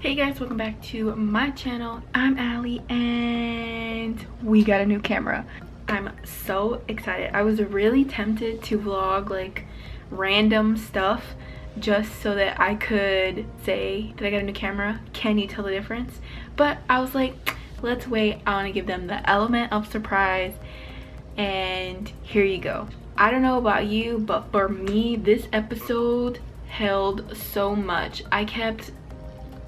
Hey guys, welcome back to my channel. I'm Allie and we got a new camera. I'm so excited. I was really tempted to vlog like random stuff just so that I could say that I got a new camera. Can you tell the difference? But I was like, let's wait. I want to give them the element of surprise, and here you go. I don't know about you, but for me, this episode held so much.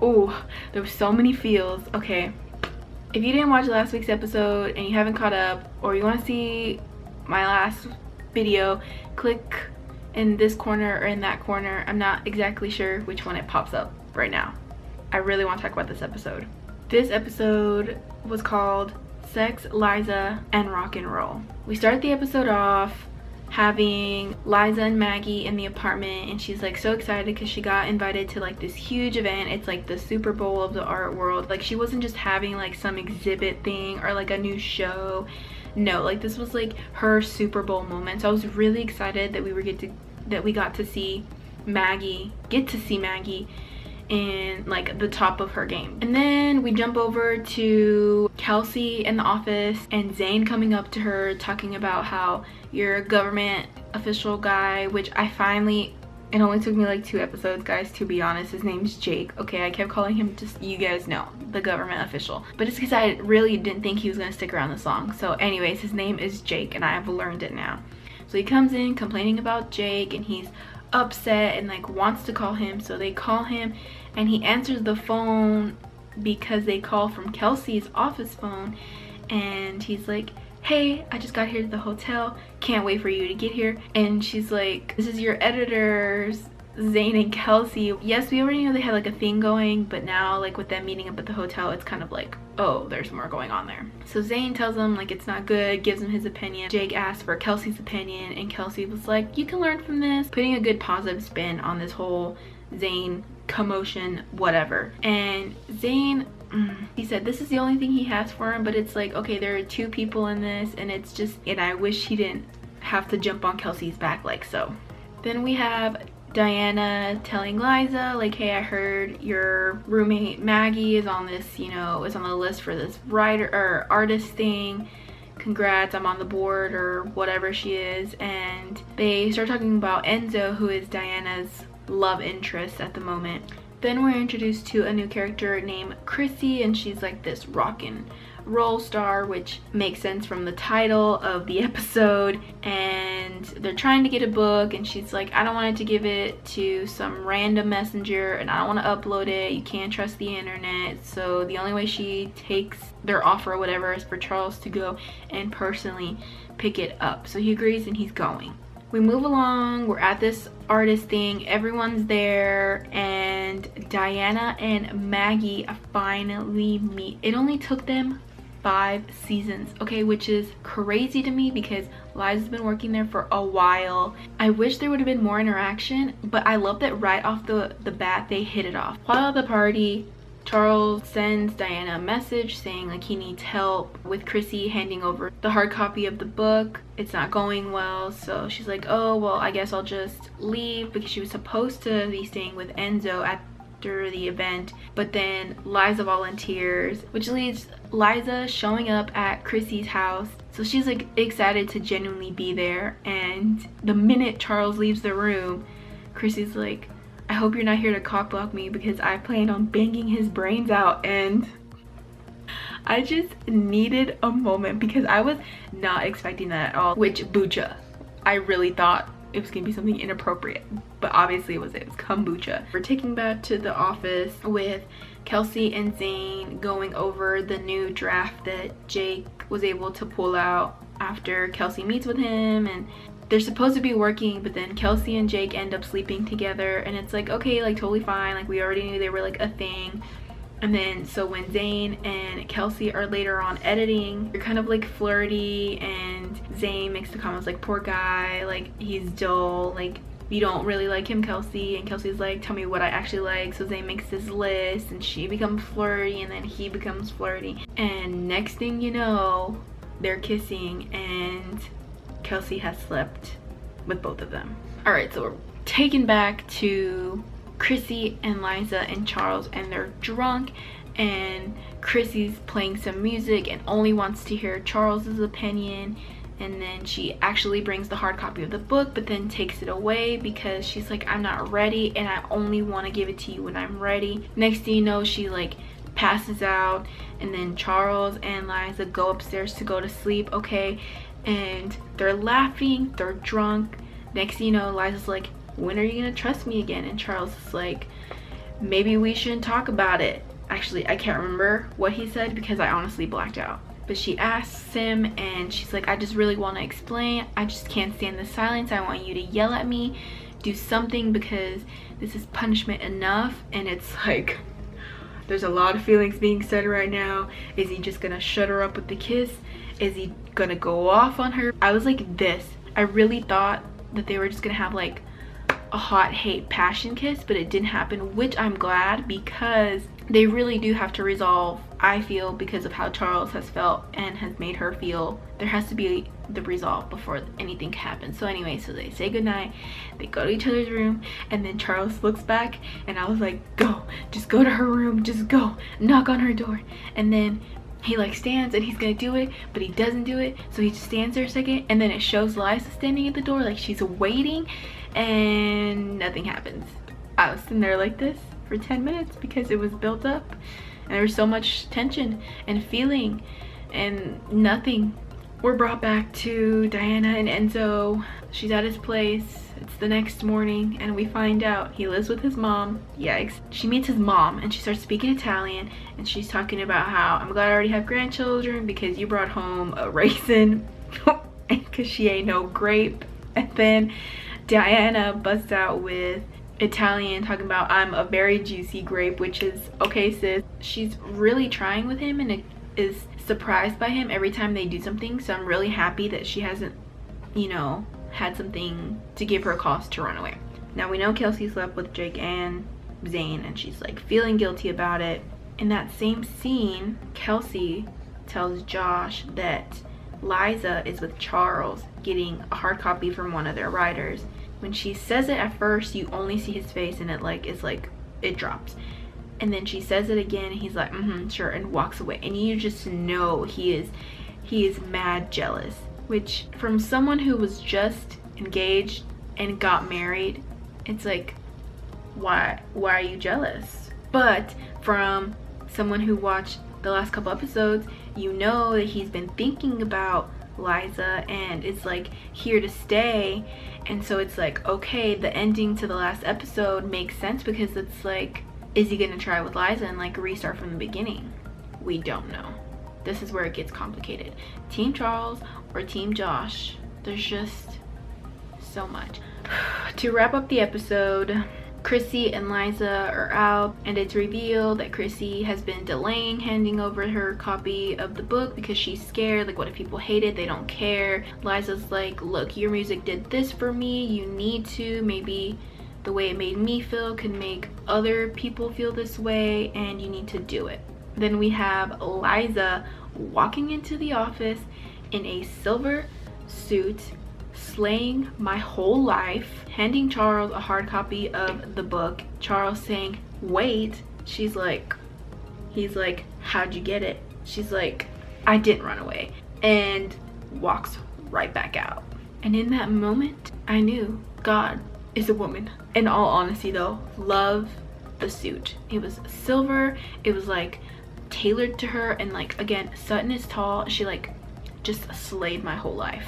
Oh, there were so many feels. Okay, if you didn't watch last week's episode and you haven't caught up, or you want to see my last video, click in this corner or in that corner. I'm not exactly sure which one it pops up right now. I really want to talk about this episode. This episode was called Sex, Liza, and Rock and Roll. We start the episode off having Liza and Maggie in the apartment, and she's like so excited because she got invited to like this huge event. It's like the Super Bowl of the art world. Like, she wasn't just having like some exhibit thing or like a new show. No, like this was like her Super Bowl moment. So I was really excited that we got to see Maggie in like the top of her game. And then we jump over to Kelsey in the office and Zane coming up to her talking about how you're a government official guy, which it only took me like 2 episodes, guys, to be honest. His name's Jake. Okay, I kept calling him, just you guys know, the government official, but it's because I really didn't think he was gonna stick around the song. So anyways, his name is Jake and I have learned it now. So he comes in complaining about Jake and he's upset and like wants to call him. So they call him and he answers the phone because they call from Kelsey's office phone, and he's like, hey, I just got here to the hotel, can't wait for you to get here. And she's like, this is your editors, Zane and Kelsey. Yes, we already knew they had like a thing going, but now like with them meeting up at the hotel, it's kind of like, oh, there's more going on there. So Zane tells him like it's not good, gives him his opinion. Jake asks for Kelsey's opinion and Kelsey was like, you can learn from this, putting a good positive spin on this whole Zane commotion, whatever. And Zane, he said this is the only thing he has for him, but it's like, okay, there are 2 people in this, and it's just, and I wish he didn't have to jump on Kelsey's back like so. Then we have Diana telling Liza like, hey, I heard your roommate Maggie is on this, is on the list for this writer or artist thing. Congrats, I'm on the board, or whatever she is. And they start talking about Enzo, who is Diana's love interest at the moment. Then we're introduced to a new character named Chrissy, and she's like this rock and roll star, which makes sense from the title of the episode. And they're trying to get a book and she's like, I don't want to give it to some random messenger and I don't want to upload it, you can't trust the internet. So the only way she takes their offer or whatever is for Charles to go and personally pick it up. So he agrees and he's going. We move along, we're at this artist thing, everyone's there, and Diana and Maggie finally meet. It only took them 5 seasons, okay, which is crazy to me because Liza's been working there for a while. I wish there would have been more interaction, but I love that right off the bat they hit it off. While at the party, Charles sends Diana a message saying like he needs help with Chrissy handing over the hard copy of the book. It's not going well, so she's like, oh well, I guess I'll just leave, because she was supposed to be staying with Enzo after the event. But then Liza volunteers, which leads Liza showing up at Chrissy's house. So she's like excited to genuinely be there, and the minute Charles leaves the room, Chrissy's like, I hope you're not here to cockblock me because I plan on banging his brains out. And I just needed a moment because I was not expecting that at all. Which, bucha. I really thought it was gonna be something inappropriate, but obviously it was kombucha. We're taking back to the office with Kelsey and Zane going over the new draft that Jake was able to pull out after Kelsey meets with him. And they're supposed to be working, but then Kelsey and Jake end up sleeping together, and it's like, okay, like totally fine, like we already knew they were like a thing. And then so when Zane and Kelsey are later on editing, they're kind of like flirty, and Zane makes the comments like, poor guy, like he's dull, like you don't really like him, Kelsey. And Kelsey's like, tell me what I actually like. So Zane makes this list and she becomes flirty, and then he becomes flirty, and next thing you know, they're kissing and Kelsey has slept with both of them. All right, so we're taken back to Chrissy and Liza and Charles, and they're drunk, and Chrissy's playing some music and only wants to hear Charles's opinion. And then she actually brings the hard copy of the book, but then takes it away because she's like, I'm not ready, and I only want to give it to you when I'm ready. Next thing you know, she like passes out, and then Charles and Liza go upstairs to go to sleep, okay? And they're laughing, they're drunk. Next thing you know, Liza's like, when are you gonna trust me again? And Charles is like, maybe we shouldn't talk about it. Actually, I can't remember what he said because I honestly blacked out. But she asks him, and she's like, I just really want to explain. I just can't stand the silence. I want you to yell at me, do something, because this is punishment enough. And it's like, there's a lot of feelings being said right now. Is he just gonna shut her up with the kiss? Is he gonna go off on her? I was like this. I really thought that they were just gonna have like a hot hate passion kiss, but it didn't happen, which I'm glad, because they really do have to resolve, I feel, because of how Charles has felt and has made her feel. There has to be the resolve before anything happens. So anyway, so they say goodnight, they go to each other's room, and then Charles looks back, and I was like, go, just go to her room, just go, knock on her door. And then he like stands and he's gonna do it, but he doesn't do it, so he just stands there a second, and then it shows Liza standing at the door like she's waiting, and nothing happens. I was sitting there like this for 10 minutes because it was built up, and there was so much tension and feeling, and nothing. We're brought back to Diana and Enzo. She's at his place. It's the next morning, and we find out he lives with his mom. Yikes. She meets his mom, and she starts speaking Italian, and she's talking about how, I'm glad I already have grandchildren because you brought home a raisin because she ain't no grape. And then Diana busts out with Italian, talking about, I'm a very juicy grape, which is okay, sis. She's really trying with him, and it is surprised by him every time they do something. So I'm really happy that she hasn't, you know, had something to give her cause to run away. Now we know Kelsey slept with Jake and Zane, and she's like feeling guilty about it. In that same scene, Kelsey tells Josh that Liza is with Charles getting a hard copy from one of their writers. When she says it at first, you only see his face, and it drops. And then she says it again, and he's like, sure, and walks away. And you just know he is mad jealous. Which, from someone who was just engaged and got married, it's like, why are you jealous? But from someone who watched the last couple episodes, you know that he's been thinking about Liza and is like here to stay. And so it's like, okay, the ending to the last episode makes sense, because it's like, is he gonna try with Liza and like restart from the beginning? We don't know. This is where it gets complicated. Team Charles or Team Josh? There's just so much. To wrap up the episode, Chrissy and Liza are out, and it's revealed that Chrissy has been delaying handing over her copy of the book because she's scared. Like, what if people hate it? They don't care. Liza's like, look, your music did this for me. You need to. Maybe the way it made me feel can make other people feel this way, and you need to do it. Then we have Liza walking into the office in a silver suit, slaying my whole life, handing Charles a hard copy of the book. Charles saying, wait. He's like, how'd you get it? She's like, I didn't run away, and walks right back out. And in that moment, I knew God is a woman. In all honesty though, love the suit. It was silver, it was like tailored to her, and like, again, Sutton is tall. She like just slayed my whole life.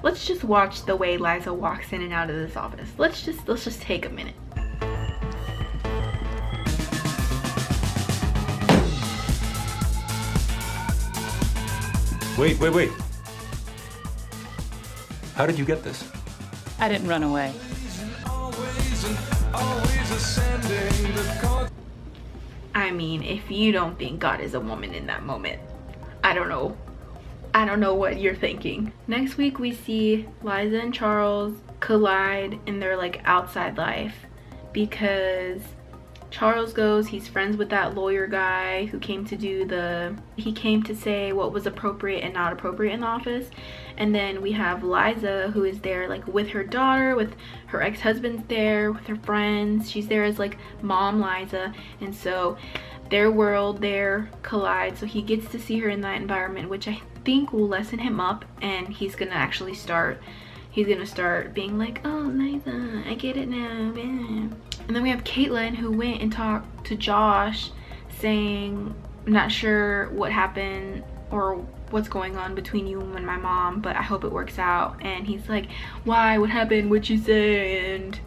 Let's just watch the way Liza walks in and out of this office. Let's just take a minute. Wait. How did you get this? I didn't run away. I mean, if you don't think God is a woman in that moment, I don't know what you're thinking. Next week we see Liza and Charles collide in their like outside life, because Charles goes, he's friends with that lawyer guy who came to he came to say what was appropriate and not appropriate in the office. And then we have Liza, who is there like with her daughter, with her ex-husband's there, with her friends. She's there as like mom Liza, and so their world there collides. So he gets to see her in that environment, which I think will lessen him up, and he's gonna actually start being like, oh Liza, I get it now, yeah. And then we have Caitlin, who went and talked to Josh saying, I'm not sure what happened or what's going on between you and my mom, but I hope it works out. And he's like, why, what happened, what'd you say? And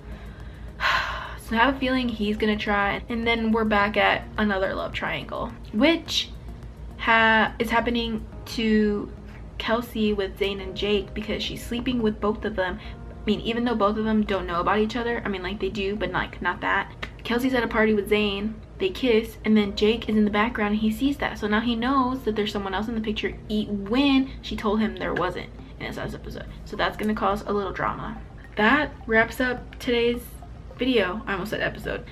so I have a feeling he's gonna try. And then we're back at another love triangle, which is happening to Kelsey with Zane and Jake, because she's sleeping with both of them. I mean, even though both of them don't know about each other, I mean, like, they do, but like not that. Kelsey's at a party with Zane, they kiss, and then Jake is in the background and he sees that, so now he knows that there's someone else in the picture when she told him there wasn't in his last episode. So that's gonna cause a little drama. That wraps up today's video. I almost said episode.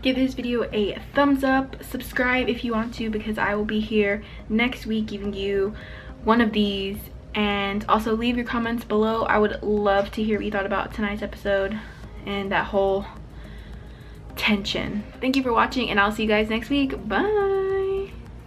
Give this video a thumbs up, subscribe if you want to, because I will be here next week giving you one of these. And also leave your comments below. I would love to hear what you thought about tonight's episode and that whole tension. Thank you for watching, and I'll see you guys next week. Bye.